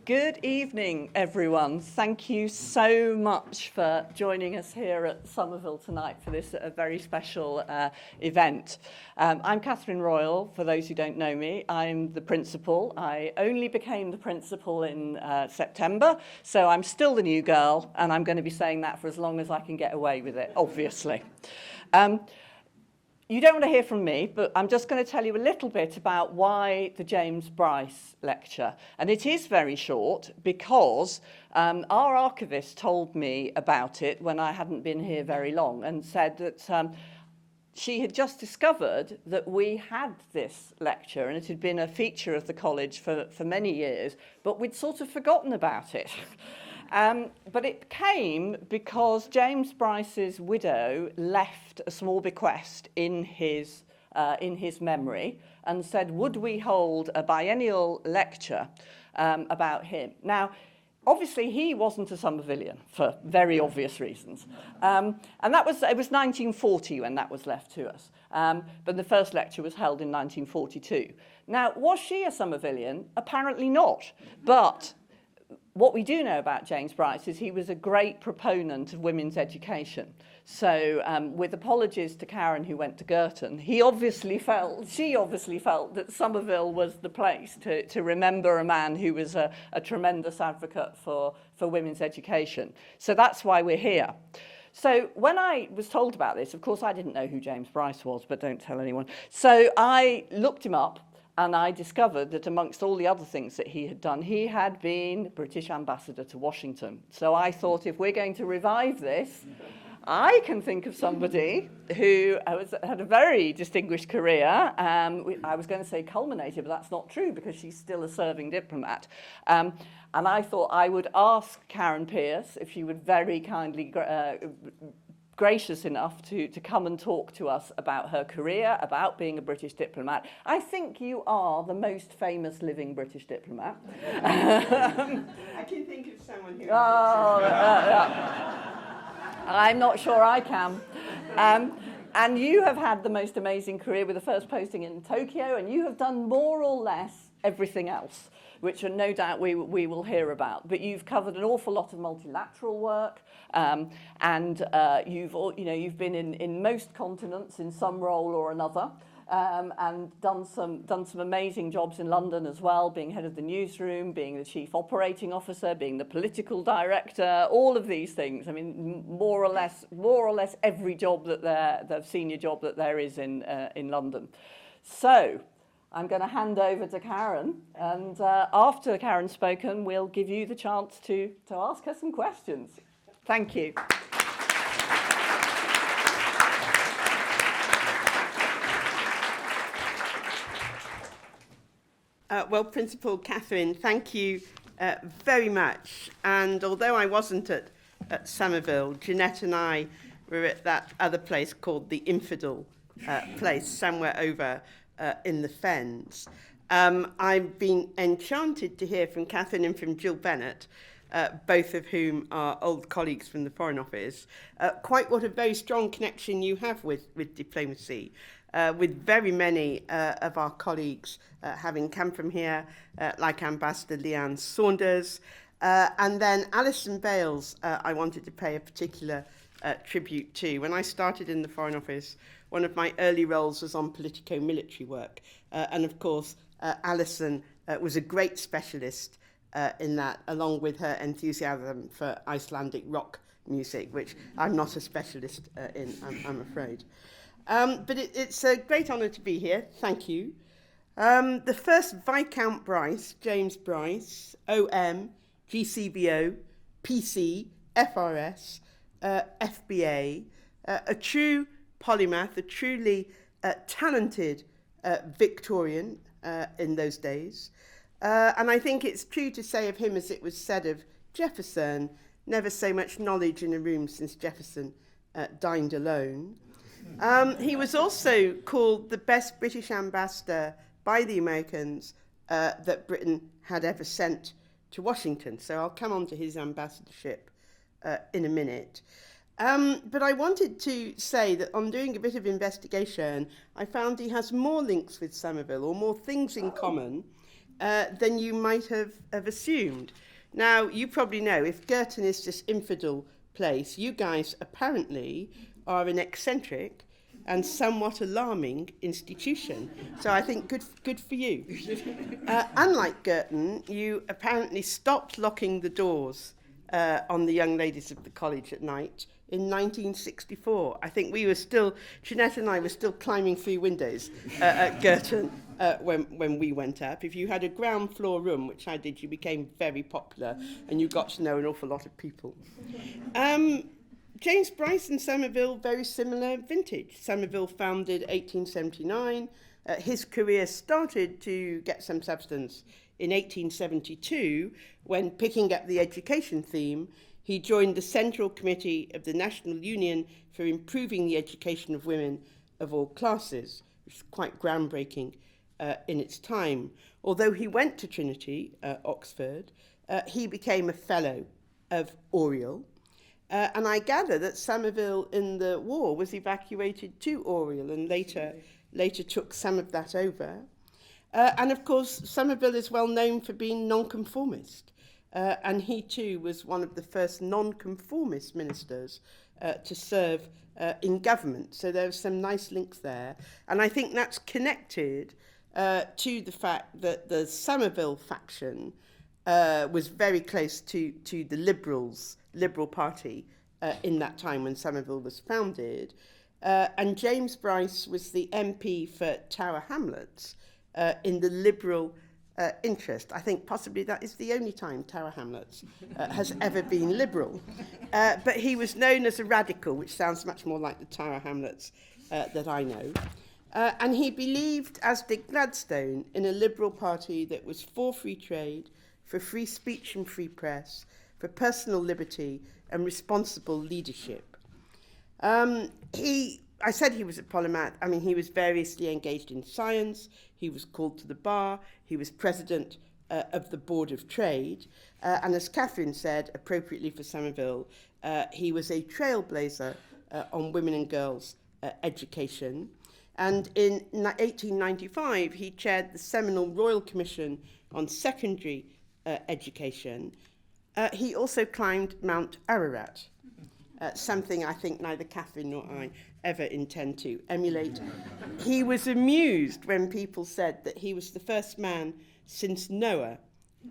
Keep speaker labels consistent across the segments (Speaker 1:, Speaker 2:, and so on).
Speaker 1: Good evening, everyone. Thank you so much for joining us here at Somerville tonight for this very special event. I'm Catherine Royal, for those who don't know me. I'm the principal. I only became the principal in September, so I'm still the new girl, and I'm going to be saying that for as long as I can get away with it, obviously. You don't want to hear from me, but I'm just going to tell you a little bit about why the James Bryce Lecture. And it is very short because our archivist told me about it when I hadn't been here very long and said that she had just discovered that we had this lecture and it had been a feature of the college for many years, but we'd sort of forgotten about it. But it came because James Bryce's widow left a small bequest in his memory and said, would we hold a biennial lecture about him? Now, obviously, he wasn't a Somervillian for very obvious reasons. And it was 1940 when that was left to us. But the first lecture was held in 1942. Now, was she a Somervillian? Apparently not. But what we do know about James Bryce is he was a great proponent of women's education. So with apologies to Karen, who went to Girton, she obviously felt that Somerville was the place to remember a man who was a tremendous advocate for women's education. So that's why we're here. So when I was told about this, of course, I didn't know who James Bryce was, but don't tell anyone. So I looked him up. And I discovered that amongst all the other things that he had done, he had been British ambassador to Washington. So I thought, if we're going to revive this, I can think of somebody who had a very distinguished career. I was going to say culminated, but that's not true because she's still a serving diplomat. And I thought I would ask Karen Pierce if she would very kindly gracious enough to come and talk to us about her career, about being a British diplomat. I think you are the most famous living British diplomat.
Speaker 2: I can think of someone who...
Speaker 1: I'm not sure I can. And you have had the most amazing career with the first posting in Tokyo, and you have done more or less everything else, which no doubt we will hear about. But you've covered an awful lot of multilateral work, and you've been in most continents in some role or another, and done some amazing jobs in London as well, being head of the newsroom, being the chief operating officer, being the political director, all of these things. I mean, more or less every job the senior job that there is in London. So I'm going to hand over to Karen, and after Karen's spoken, we'll give you the chance to ask her some questions. Thank you.
Speaker 2: Well, Principal Catherine, thank you very much. And although I wasn't at Somerville, Jeanette and I were at that other place called the Infidel place, somewhere over in the Fens. I've been enchanted to hear from Catherine and from Jill Bennett, both of whom are old colleagues from the Foreign Office, quite what a very strong connection you have with diplomacy, with very many of our colleagues having come from here, like Ambassador Leanne Saunders, and then Alison Bales, I wanted to pay a particular tribute to. When I started in the Foreign Office, one of my early roles was on politico-military work. And of course, Alison was a great specialist in that, along with her enthusiasm for Icelandic rock music, which I'm not a specialist in, I'm afraid. But it's a great honour to be here. Thank you. The first Viscount Bryce, James Bryce, OM, GCBO, PC, FRS, FBA, a true polymath, a truly talented Victorian in those days. And I think it's true to say of him, as it was said of Jefferson, never so much knowledge in a room since Jefferson dined alone. He was also called the best British ambassador by the Americans that Britain had ever sent to Washington. So I'll come on to his ambassadorship in a minute. But I wanted to say that on doing a bit of investigation, I found he has more links with Somerville, or more things in common, than you might have assumed. Now, you probably know, if Girton is this infidel place, you guys apparently are an eccentric and somewhat alarming institution. So I think good for you. Unlike Girton, you apparently stopped locking the doors on the young ladies of the college at night in 1964. I think we were still, Jeanette and I were still climbing through windows at Girton when we went up. If you had a ground floor room, which I did, you became very popular and you got to know an awful lot of people. James Bryce and Somerville, very similar vintage. Somerville founded 1879. His career started to get some substance in 1872 when, picking up the education theme, he joined the Central Committee of the National Union for Improving the Education of Women of All Classes, which is quite groundbreaking in its time. Although he went to Trinity, Oxford, he became a fellow of Oriel. And I gather that Somerville in the war was evacuated to Oriel and later took some of that over. And of course, Somerville is well known for being nonconformist. And he too was one of the first nonconformist ministers to serve in government. So there are some nice links there. And I think that's connected to the fact that the Somerville faction was very close to the Liberal Party in that time when Somerville was founded. And James Bryce was the MP for Tower Hamlets in the Liberal interest. I think possibly that is the only time Tower Hamlets has ever been Liberal. But he was known as a radical, which sounds much more like the Tower Hamlets that I know. And he believed, as did Gladstone, in a Liberal Party that was for free trade, for free speech and free press, for personal liberty and responsible leadership. I said he was a polymath. I mean, he was variously engaged in science. He was called to the bar. He was president of the Board of Trade. And as Catherine said, appropriately for Somerville, he was a trailblazer on women and girls' education. And in 1895, he chaired the seminal Royal Commission on Secondary Education. He also climbed Mount Ararat, something I think neither Catherine nor I ever intend to emulate. He was amused when people said that he was the first man since Noah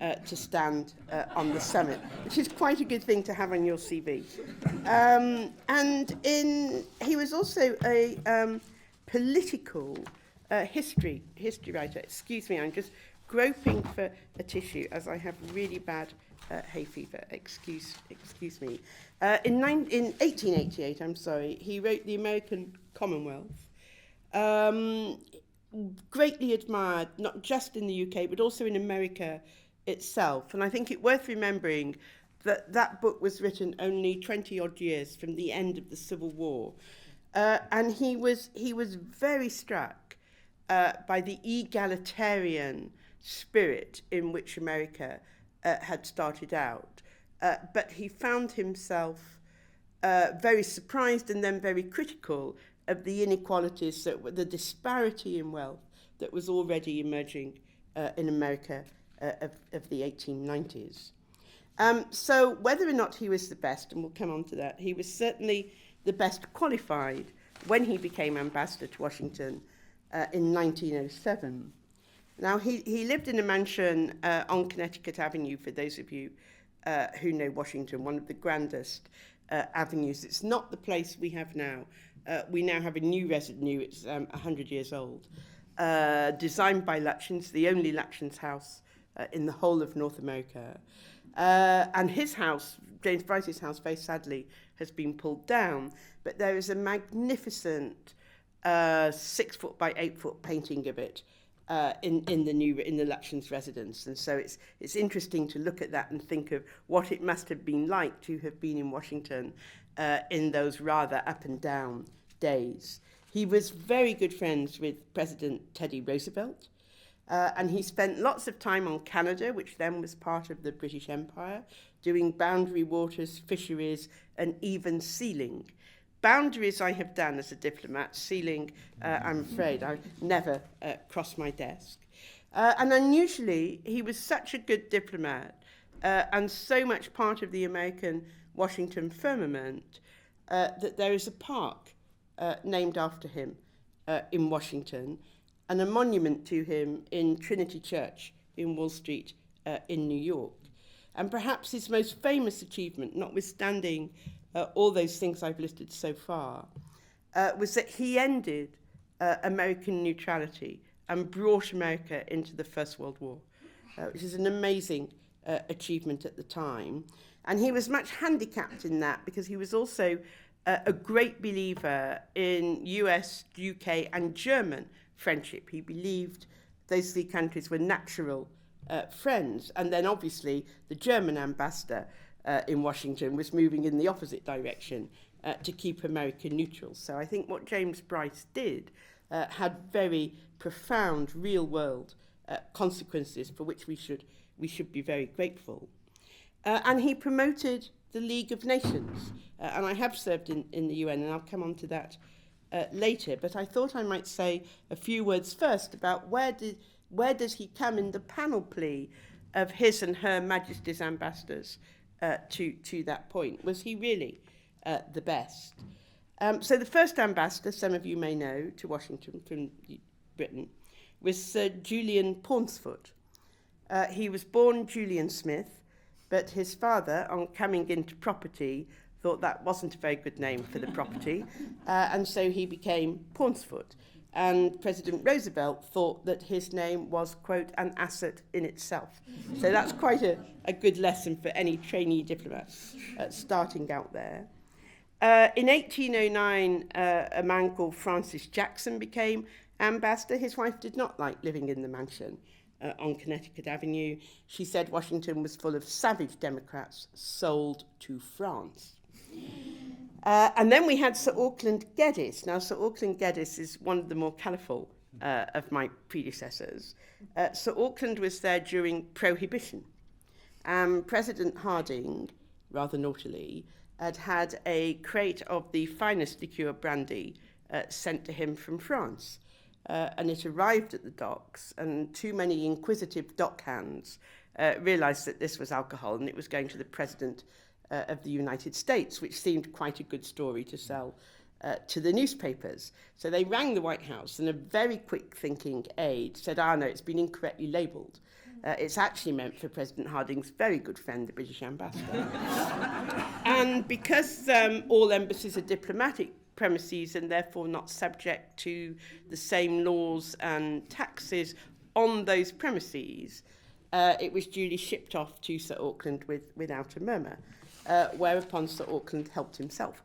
Speaker 2: to stand on the summit, which is quite a good thing to have on your CV. He was also a political history writer. Excuse me, I'm just groping for a tissue as I have really bad hay fever. Excuse me. In 1888, he wrote The American Commonwealth, greatly admired, not just in the UK, but also in America itself. And I think it worth remembering that that book was written only 20-odd years from the end of the Civil War. And he was very struck by the egalitarian spirit in which America had started out. But he found himself very surprised and then very critical of the inequalities, the disparity in wealth that was already emerging in America of the 1890s. So whether or not he was the best, and we'll come on to that, he was certainly the best qualified when he became ambassador to Washington in 1907. Now, he lived in a mansion on Connecticut Avenue, for those of you who know Washington, one of the grandest avenues. It's not the place we have now. We now have a new residence, it's 100 years old, designed by Lutyens, the only Lutyens house in the whole of North America. And his house, James Bryce's house, very sadly, has been pulled down. But there is a magnificent 6-foot by 8-foot painting of it in the Lutyens residence. And so it's interesting to look at that and think of what it must have been like to have been in Washington in those rather up and down days. He was very good friends with President Teddy Roosevelt. And he spent lots of time on Canada, which then was part of the British Empire, doing boundary waters, fisheries, and even sealing. Boundaries I have done as a diplomat. Sealing, I'm afraid, I've never crossed my desk. And unusually, he was such a good diplomat and so much part of the American Washington firmament that there is a park named after him in Washington and a monument to him in Trinity Church in Wall Street in New York. And perhaps his most famous achievement, notwithstanding all those things I've listed so far, was that he ended American neutrality and brought America into the First World War, which is an amazing achievement at the time. And he was much handicapped in that because he was also a great believer in US, UK, and German friendship. He believed those three countries were natural friends. And then obviously the German ambassador in Washington was moving in the opposite direction to keep America neutral. So I think what James Bryce did had very profound real-world consequences for which we should be very grateful. And he promoted the League of Nations. And I have served in the UN, and I'll come on to that later. But I thought I might say a few words first about where does he come in the panel plea of His and Her Majesty's ambassadors to that point. Was he really the best? So the first ambassador, some of you may know, to Washington from Britain, was Sir Julian Pauncefort. He was born Julian Smith, but his father, on coming into property, thought that wasn't a very good name for the property, and so he became Pauncefort. And President Roosevelt thought that his name was, quote, an asset in itself. So that's quite a good lesson for any trainee diplomats starting out there. In 1809, a man called Francis Jackson became ambassador. His wife did not like living in the mansion on Connecticut Avenue. She said Washington was full of savage Democrats sold to France. And then we had Sir Auckland Geddes. Now, Sir Auckland Geddes is one of the more colourful of my predecessors. Sir Auckland was there during Prohibition. President Harding, rather naughtily, had a crate of the finest liqueur brandy sent to him from France. And it arrived at the docks, and too many inquisitive dockhands realised that this was alcohol and it was going to the President of the United States, which seemed quite a good story to sell to the newspapers. So they rang the White House, and a very quick-thinking aide said, no, it's been incorrectly labelled. It's actually meant for President Harding's very good friend, the British ambassador. And because all embassies are diplomatic premises and therefore not subject to the same laws and taxes on those premises, it was duly shipped off to Sir Auckland without a murmur, whereupon Sir Auckland helped himself.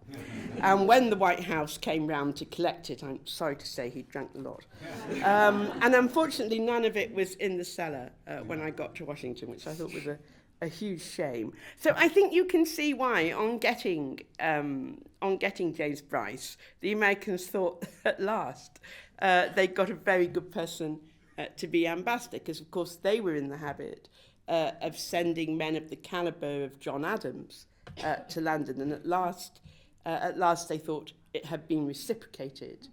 Speaker 2: And when the White House came round to collect it, I'm sorry to say he drank a lot. And unfortunately, none of it was in the cellar when I got to Washington, which I thought was a huge shame. So I think you can see why, on getting James Bryce, the Americans thought at last they got a very good person to be ambassador, because of course they were in the habit of sending men of the calibre of John Adams to London, and at last they thought it had been reciprocated.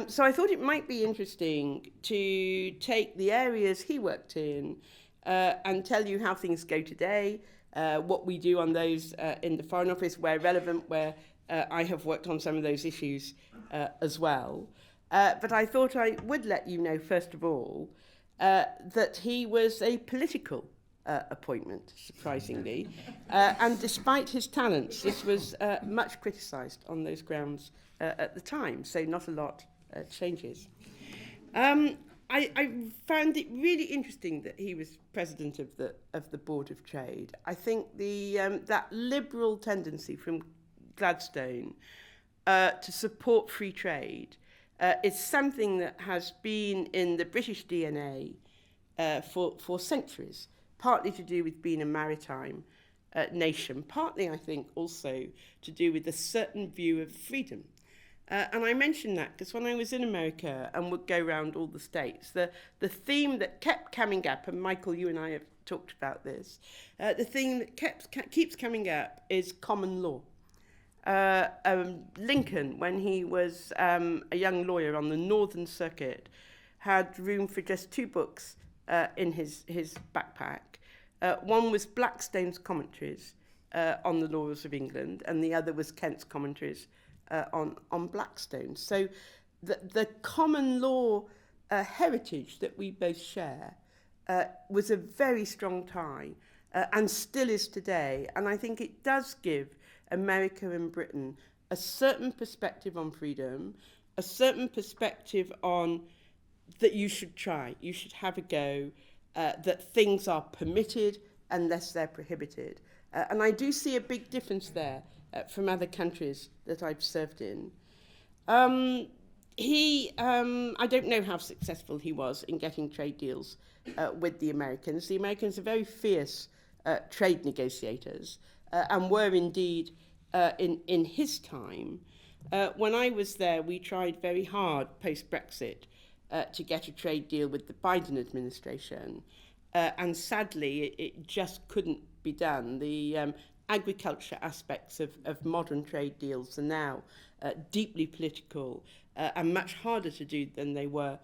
Speaker 2: So I thought it might be interesting to take the areas he worked in and tell you how things go today, what we do on those in the Foreign Office, where relevant, where I have worked on some of those issues as well. But I thought I would let you know, first of all, that he was a political appointment, surprisingly. And despite his talents, this was much criticised on those grounds at the time, so not a lot changes. I found it really interesting that he was president of the Board of Trade. I think that liberal tendency from Gladstone to support free trade is something that has been in the British DNA for centuries, partly to do with being a maritime nation, partly, I think, also to do with a certain view of freedom. And I mention that because when I was in America and would go around all the states, the theme that kept coming up, and Michael, you and I have talked about this, the theme that keeps coming up is common law. Lincoln, when he was a young lawyer on the Northern Circuit, had room for just 2 books in his backpack. One was Blackstone's commentaries on the laws of England, and the other was Kent's commentaries on Blackstone. So the common law heritage that we both share was a very strong tie, and still is today. And I think it does give America and Britain a certain perspective on freedom, a certain perspective on that you should try, you should have a go, that things are permitted unless they're prohibited. And I do see a big difference there from other countries that I've served in. I don't know how successful he was in getting trade deals with the Americans. The Americans are very fierce trade negotiators and were indeed in his time. When I was there, we tried very hard post-Brexit to get a trade deal with the Biden administration. And sadly, it just couldn't be done. The agriculture aspects of modern trade deals are now deeply political and much harder to do than they were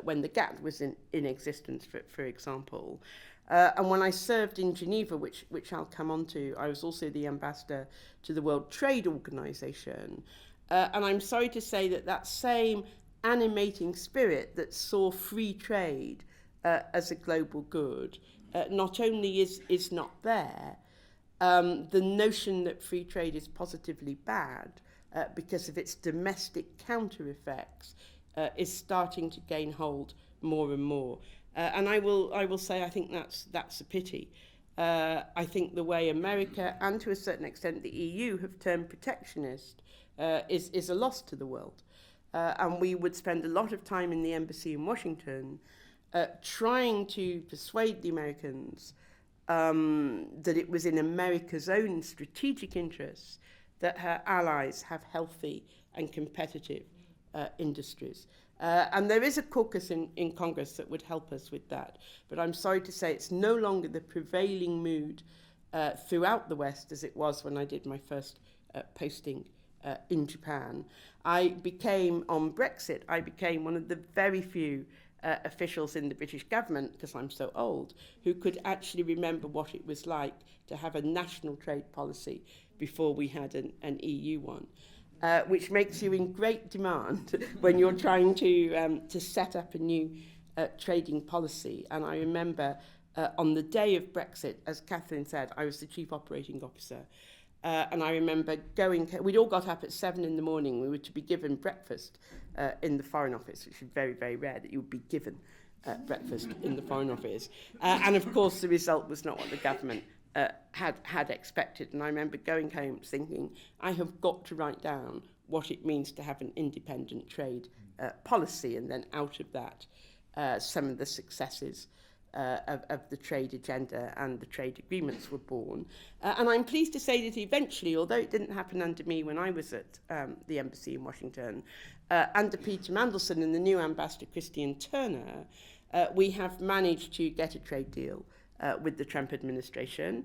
Speaker 2: when the GATT was in existence, for example. And when I served in Geneva, which I'll come on to, I was also the ambassador to the World Trade Organization. And I'm sorry to say that same animating spirit that saw free trade as a global good not only is not there, the notion that free trade is positively bad because of its domestic counter effects is starting to gain hold more and more. And I will say I think that's a pity. I think the way America and to a certain extent the EU have turned protectionist is a loss to the world. And we would spend a lot of time in the embassy in Washington trying to persuade the Americans that it was in America's own strategic interests that her allies have healthy and competitive industries. And there is a caucus in Congress that would help us with that. But I'm sorry to say it's no longer the prevailing mood throughout the West as it was when I did my first posting in Japan. On Brexit, I became one of the very few officials in the British government, because I'm so old, who could actually remember what it was like to have a national trade policy before we had an EU one. Which makes you in great demand when you're trying to set up a new trading policy. And I remember on the day of Brexit, as Catherine said, I was the chief operating officer. And I remember we'd all got up at 7 in the morning. We were to be given breakfast in the Foreign Office, which is very, very rare that you would be given breakfast in the Foreign Office. And of course, the result was not what the government had expected. And I remember going home thinking, I have got to write down what it means to have an independent trade policy, and then out of that, some of the successes of the trade agenda and the trade agreements were born. And I'm pleased to say that eventually, although it didn't happen under me when I was at the embassy in Washington, under Peter Mandelson and the new ambassador Christian Turner, we have managed to get a trade deal with the Trump administration.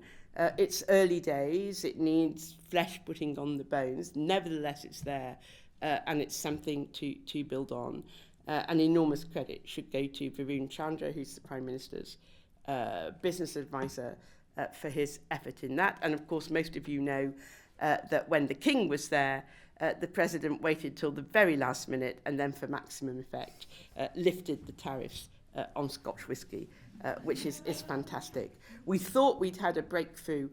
Speaker 2: It's early days, it needs flesh putting on the bones. Nevertheless, it's there, and it's something to build on. An enormous credit should go to Varun Chandra, who's the Prime Minister's business advisor, for his effort in that. And of course, most of you know that when the King was there, the President waited till the very last minute and then, for maximum effect, lifted the tariffs on Scotch whisky, which is fantastic. We thought we'd had a breakthrough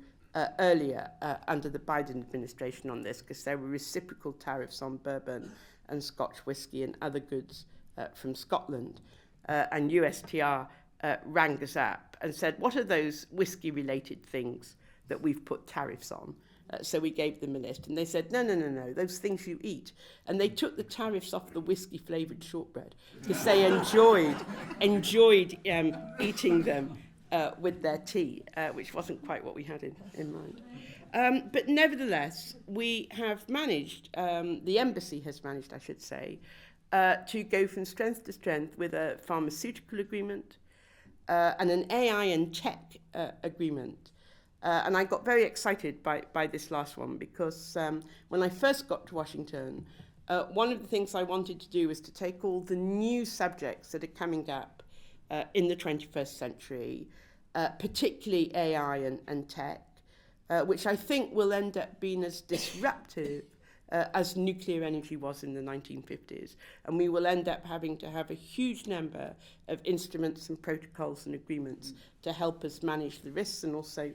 Speaker 2: earlier under the Biden administration on this, because there were reciprocal tariffs on bourbon and Scotch whisky and other goods from Scotland. And USTR rang us up and said, what are those whisky-related things that we've put tariffs on? So we gave them a list, and they said, no, those things you eat. And they took the tariffs off the whiskey-flavoured shortbread because they enjoyed eating them with their tea, which wasn't quite what we had in mind. But nevertheless, we have managed, the embassy has managed, I should say, to go from strength to strength with a pharmaceutical agreement and an AI and tech agreement. And I got very excited by this last one because when I first got to Washington, one of the things I wanted to do was to take all the new subjects that are coming up in the 21st century, particularly AI and tech, which I think will end up being as disruptive as nuclear energy was in the 1950s. And we will end up having to have a huge number of instruments and protocols and agreements to help us manage the risks and also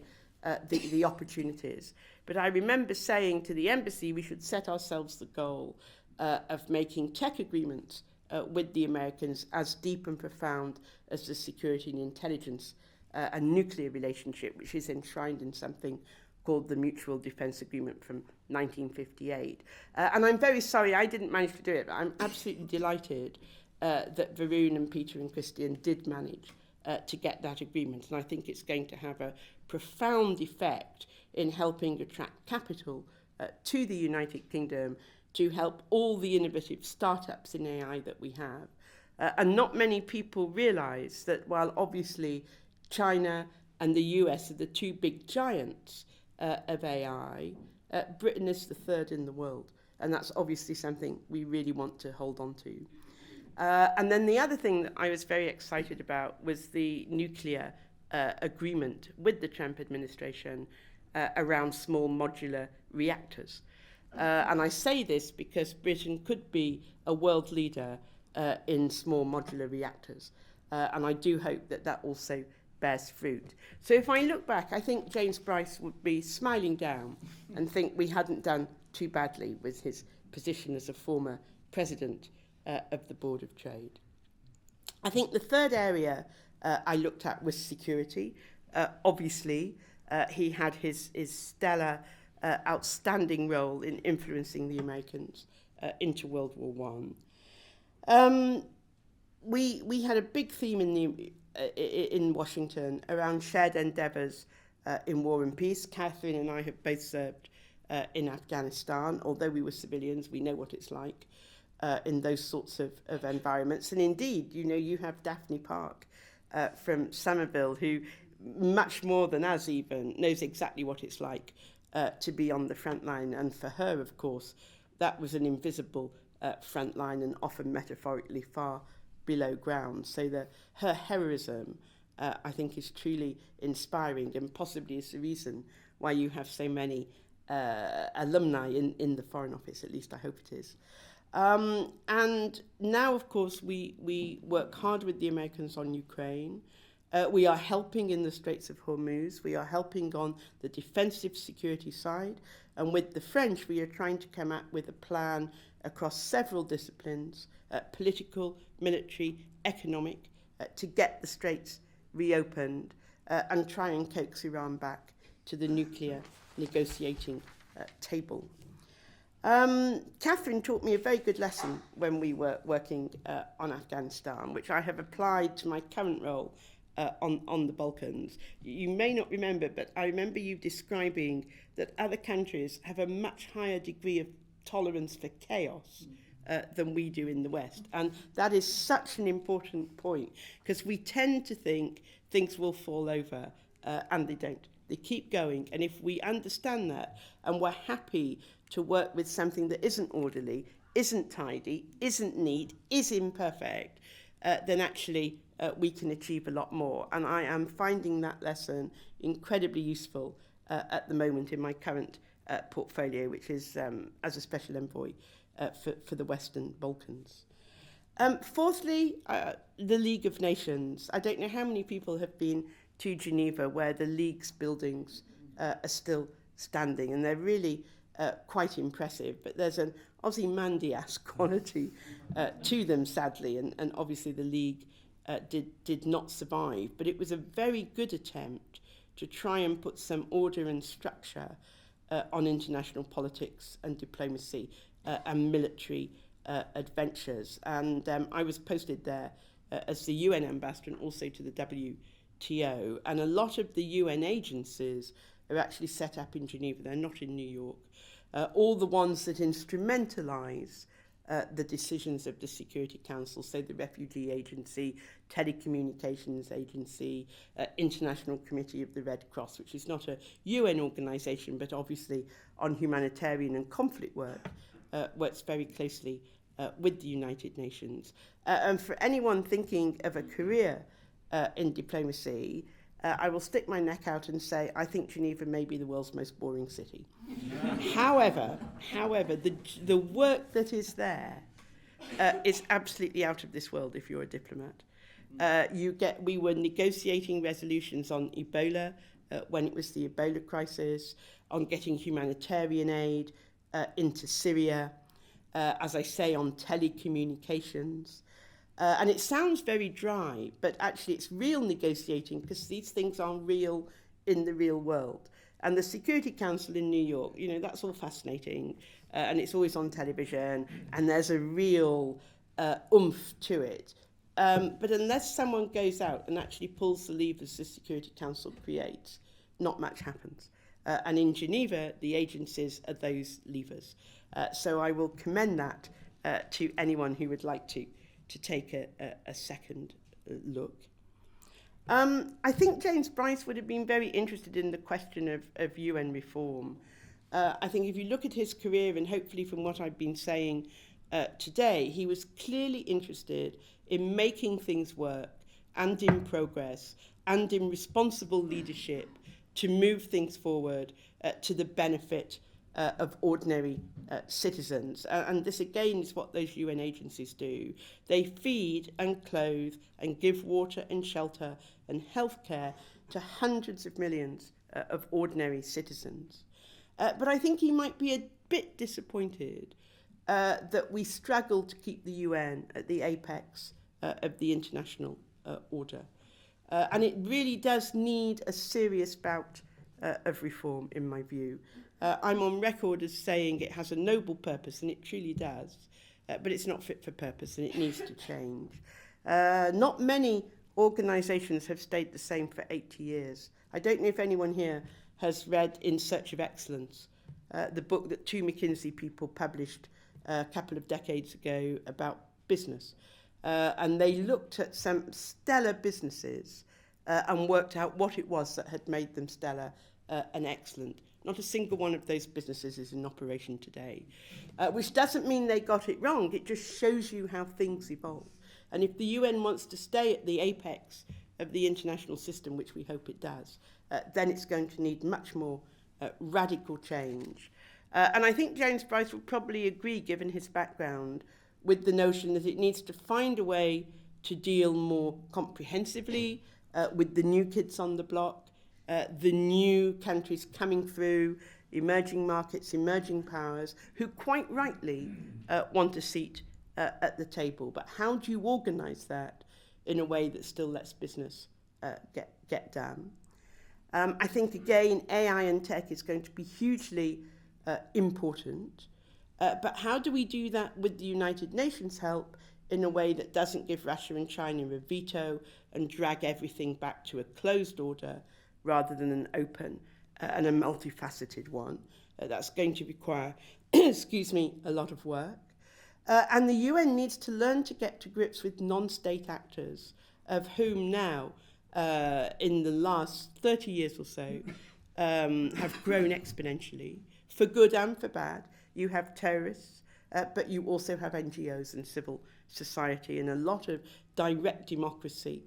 Speaker 2: the opportunities. But I remember saying to the embassy we should set ourselves the goal of making tech agreements with the Americans as deep and profound as the security and intelligence and nuclear relationship, which is enshrined in something called the Mutual Defence Agreement from 1958. And I'm very sorry I didn't manage to do it, but I'm absolutely delighted that Varun and Peter and Christian did manage to get that agreement. And I think it's going to have a profound effect in helping attract capital to the United Kingdom to help all the innovative startups in AI that we have. And not many people realise that while obviously China and the US are the two big giants of AI, Britain is the third in the world. And that's obviously something we really want to hold on to. And then the other thing that I was very excited about was the nuclear agreement with the Trump administration around small modular reactors. And I say this because Britain could be a world leader in small modular reactors. And I do hope that that also bears fruit. So if I look back, I think James Bryce would be smiling down and think we hadn't done too badly with his position as a former president of the Board of Trade. I think the third area I looked at was security. Obviously, he had his stellar, outstanding role in influencing the Americans into World War I. We had a big theme in Washington around shared endeavours in war and peace. Catherine and I have both served in Afghanistan. Although we were civilians, we know what it's like in those sorts of environments. And indeed, you know, you have Daphne Park from Somerville, who much more than us even knows exactly what it's like to be on the front line. And for her, of course, that was an invisible front line and often metaphorically far below ground. So her heroism, I think, is truly inspiring and possibly is the reason why you have so many alumni in the Foreign Office, at least I hope it is. And now, of course, we work hard with the Americans on Ukraine. We are helping in the Straits of Hormuz. We are helping on the defensive security side. And with the French, we are trying to come up with a plan across several disciplines, political, military, economic, to get the Straits reopened and try and coax Iran back to the nuclear negotiating table. Catherine taught me a very good lesson when we were working on Afghanistan, which I have applied to my current role on the Balkans. You may not remember, but I remember you describing that other countries have a much higher degree of tolerance for chaos than we do in the West. And that is such an important point, because we tend to think things will fall over, and they don't. They keep going. And if we understand that and we're happy to work with something that isn't orderly, isn't tidy, isn't neat, is imperfect, then actually we can achieve a lot more. And I am finding that lesson incredibly useful at the moment in my current portfolio, which is as a special envoy for the Western Balkans. Fourthly, the League of Nations. I don't know how many people have been to Geneva where the League's buildings are still standing, and they're really quite impressive, but there's an Ozymandias quality to them, sadly, and obviously the League did not survive, but it was a very good attempt to try and put some order and structure on international politics and diplomacy and military adventures. And I was posted there as the UN ambassador and also to the WTO, and a lot of the UN agencies are actually set up in Geneva. They're not in New York. All the ones that instrumentalise the decisions of the Security Council, so the Refugee Agency, Telecommunications Agency, International Committee of the Red Cross, which is not a UN organisation, but obviously on humanitarian and conflict work, works very closely with the United Nations. And for anyone thinking of a career in diplomacy, I will stick my neck out and say, I think Geneva may be the world's most boring city. However, the work that is there is absolutely out of this world if you're a diplomat. We were negotiating resolutions on Ebola when it was the Ebola crisis, on getting humanitarian aid into Syria, as I say, on telecommunications. And it sounds very dry, but actually it's real negotiating because these things are real in the real world. And the Security Council in New York, you know, that's all fascinating. And it's always on television, and there's a real oomph to it. But unless someone goes out and actually pulls the levers the Security Council creates, not much happens. And in Geneva, the agencies are those levers. So I will commend that to anyone who would like to take a second look. I think James Bryce would have been very interested in the question of UN reform. I think if you look at his career, and hopefully from what I've been saying today, he was clearly interested in making things work and in progress and in responsible leadership to move things forward to the benefit of ordinary citizens. And this again is what those UN agencies do. They feed and clothe and give water and shelter and healthcare to hundreds of millions of ordinary citizens. But I think he might be a bit disappointed that we struggle to keep the UN at the apex of the international order. And it really does need a serious bout of reform, in my view. I'm on record as saying it has a noble purpose, and it truly does, but it's not fit for purpose, and it needs to change. Not many organisations have stayed the same for 80 years. I don't know if anyone here has read In Search of Excellence, the book that two McKinsey people published a couple of decades ago about business. And they looked at some stellar businesses and worked out what it was that had made them stellar and excellent. Not a single one of those businesses is in operation today, which doesn't mean they got it wrong. It just shows you how things evolve. And if the UN wants to stay at the apex of the international system, which we hope it does, then it's going to need much more radical change. And I think James Bryce will probably agree, given his background, with the notion that it needs to find a way to deal more comprehensively with the new kids on the block, the new countries coming through, emerging markets, emerging powers, who quite rightly want a seat at the table. But how do you organise that in a way that still lets business get done? I think, again, AI and tech is going to be hugely important. But how do we do that with the United Nations help in a way that doesn't give Russia and China a veto and drag everything back to a closed order rather than an open and a multifaceted one? That's going to require, excuse me, a lot of work. And the UN needs to learn to get to grips with non-state actors, of whom now, in the last 30 years or so, have grown exponentially, for good and for bad. You have terrorists, but you also have NGOs and civil society and a lot of direct democracy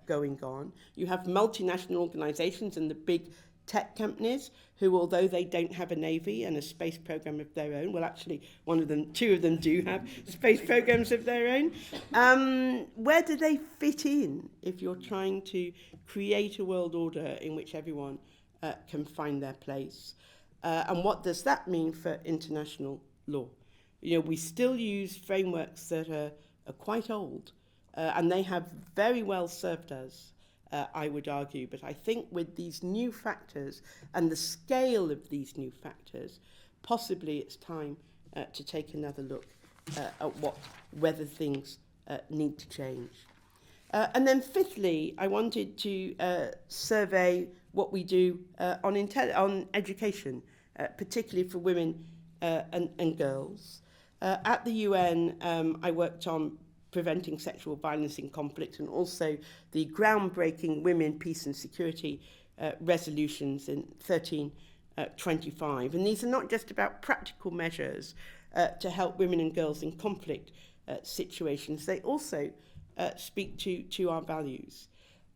Speaker 2: going on. You have multinational organizations and the big tech companies who, although they don't have a navy and a space program of their own, well, actually, two of them do have space programs of their own. Where do they fit in if you're trying to create a world order in which everyone can find their place? And what does that mean for international law? You know, we still use frameworks that are quite old, and they have very well served us, I would argue. But I think with these new factors and the scale of these new factors, possibly it's time to take another look at whether things need to change. And then fifthly, I wanted to survey what we do on education, particularly for women and girls. At the UN, I worked on preventing sexual violence in conflict and also the groundbreaking Women, Peace and Security resolutions in 13 25. And these are not just about practical measures to help women and girls in conflict situations. They also speak to our values.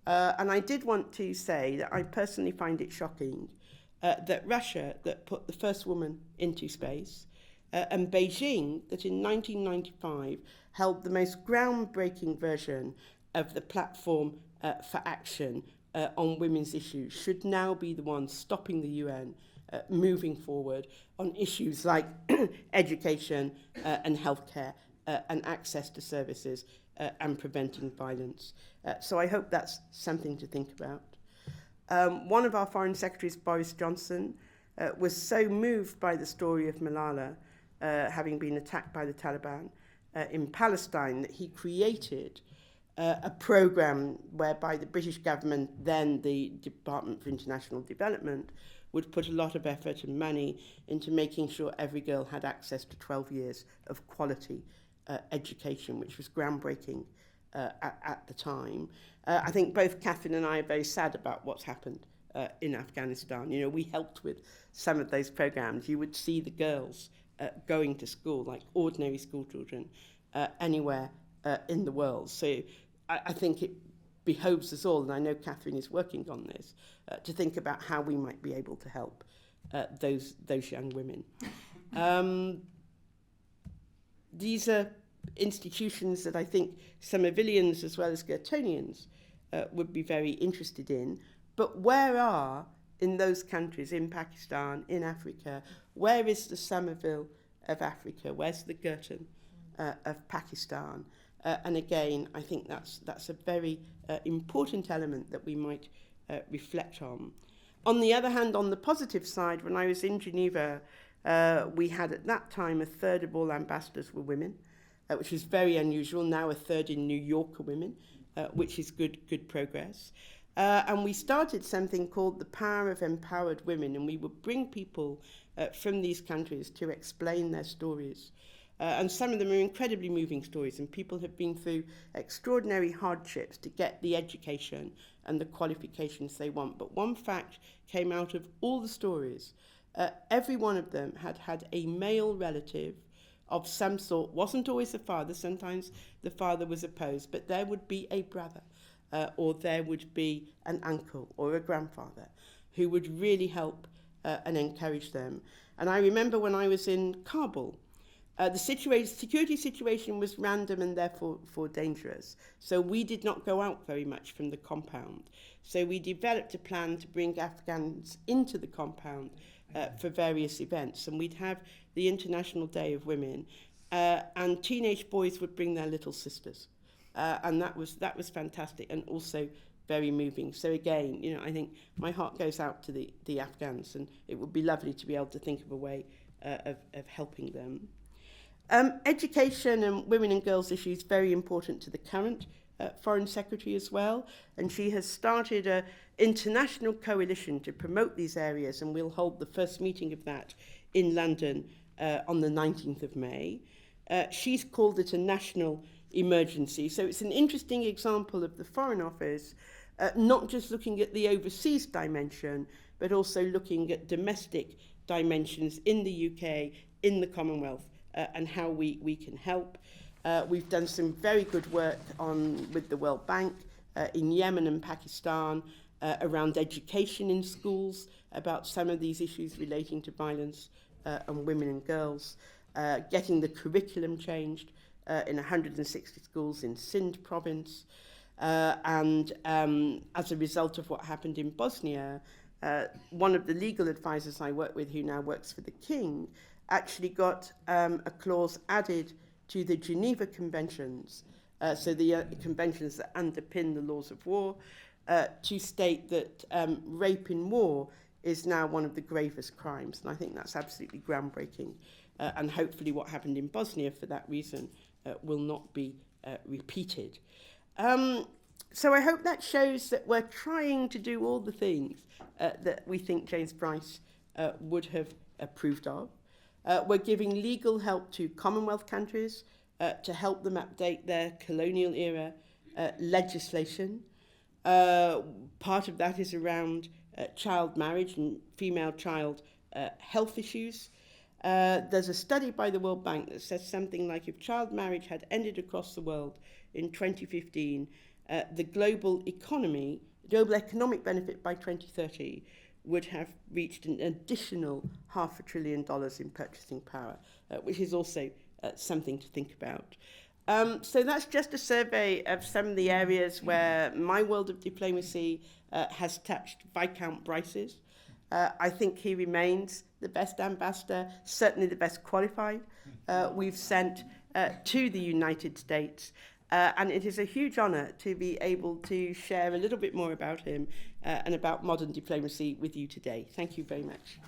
Speaker 2: And I did want to say that I personally find it shocking that Russia, that put the first woman into space, and Beijing, that in 1995 held the most groundbreaking version of the platform for action on women's issues, should now be the ones stopping the UN moving forward on issues like education and healthcare and access to services and preventing violence. So I hope that's something to think about. One of our foreign secretaries, Boris Johnson, was so moved by the story of Malala having been attacked by the Taliban in Palestine that he created a program whereby the British government, then the Department for International Development, would put a lot of effort and money into making sure every girl had access to 12 years of quality education, which was groundbreaking at the time. I think both Catherine and I are very sad about what's happened in Afghanistan. You know, we helped with some of those programs. You would see the girls going to school like ordinary school children anywhere in the world. So I think it behoves us all, and I know Catherine is working on this, to think about how we might be able to help those young women. These are institutions that I think Somervillians as well as Girtonians would be very interested in. But where are, in those countries, in Pakistan, in Africa, where is the Somerville of Africa? Where's the Girton of Pakistan? And again, I think that's a very important element that we might reflect on. On the other hand, on the positive side, when I was in Geneva, we had at that time a third of all ambassadors were women, which is very unusual. Now a third in New York are women, which is good progress. And we started something called the Power of Empowered Women, and we would bring people from these countries to explain their stories. And some of them are incredibly moving stories, and people have been through extraordinary hardships to get the education and the qualifications they want. But one fact came out of all the stories. Every one of them had had a male relative of some sort. Wasn't always the father, sometimes the father was opposed, but there would be a brother or there would be an uncle or a grandfather who would really help and encourage them. And I remember when I was in Kabul, the security situation was random and therefore dangerous. So we did not go out very much from the compound. So we developed a plan to bring Afghans into the compound for various events. And we'd have the International Day of Women, and teenage boys would bring their little sisters. And that was fantastic and also very moving. So again, you know, I think my heart goes out to the Afghans, and it would be lovely to be able to think of a way of helping them. Education and women and girls issues very important to the current Foreign Secretary as well, and she has started an international coalition to promote these areas, and we'll hold the first meeting of that in London on the 19th of May. She's called it a national emergency, so it's an interesting example of the Foreign Office not just looking at the overseas dimension, but also looking at domestic dimensions in the UK, in the Commonwealth, and how we can help. We've done some very good work with the World Bank in Yemen and Pakistan around education in schools, about some of these issues relating to violence on women and girls, getting the curriculum changed in 160 schools in Sindh province. And as a result of what happened in Bosnia, one of the legal advisors I work with, who now works for the King, actually got a clause added to the Geneva Conventions, so the conventions that underpin the laws of war, to state that rape in war is now one of the gravest crimes. And I think that's absolutely groundbreaking. And hopefully what happened in Bosnia for that reason will not be repeated. So I hope that shows that we're trying to do all the things that we think James Bryce would have approved of. We're giving legal help to Commonwealth countries to help them update their colonial era legislation. Part of that is around child marriage and female child health issues. There's a study by the World Bank that says something like if child marriage had ended across the world in 2015, the global economic benefit by 2030 would have reached an additional $500 billion in purchasing power, which is also something to think about. So that's just a survey of some of the areas where my world of diplomacy has touched Viscount Bryce's. I think he remains the best ambassador, certainly the best qualified we've sent to the United States. And it is a huge honour to be able to share a little bit more about him and about modern diplomacy with you today. Thank you very much.